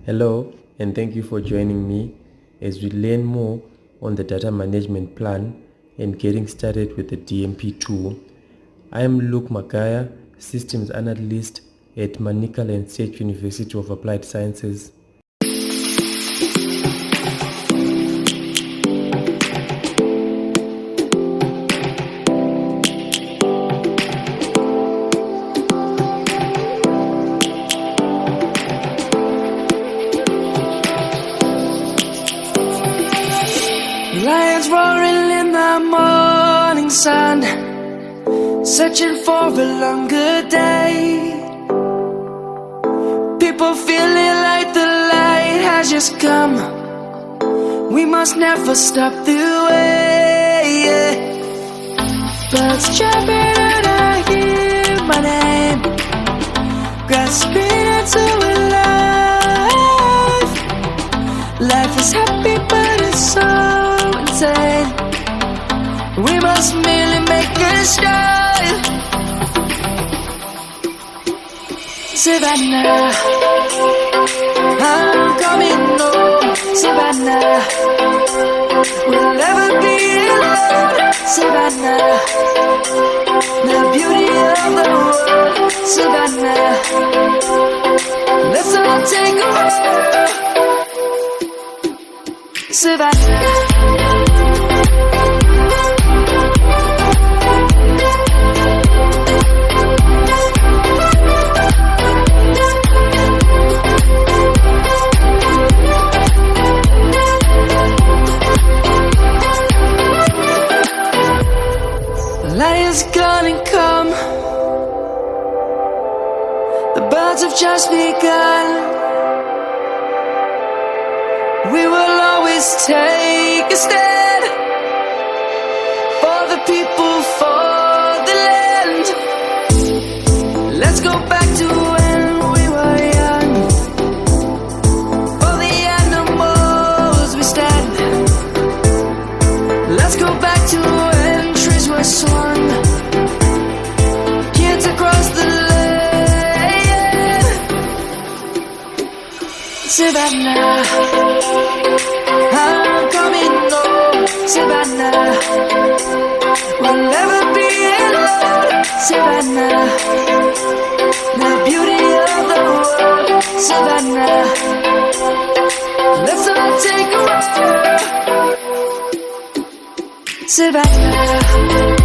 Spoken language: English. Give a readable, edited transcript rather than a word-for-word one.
Hello, and thank you for joining me as we learn more on the data management plan and getting started with the DMP tool. I am Luke Magaya, Systems Analyst at Manicaland State University of Applied Sciences. Lions roaring in the morning sun, searching for a longer day. People feeling like the light has just come. We must never stop the way. Birds chirping and I hear my name, grasping into a life. Life is happy but it's so insane. We must merely make a start. Savannah, I'm coming home. Savannah, we'll never be alone. Savannah, the beauty of the world. Savannah, let's all take a walk. Savannah. Lion's gonna come. The birds have just begun. We will always take a stand for the people, for the land. Let's go back to when we were young. For the animals we stand. Let's go back to when trees were swung, kids across the land. Savannah, I'm coming home. Savannah, we'll never be alone. Savannah, the beauty of the world. Savannah, let's all take a walk. Savannah.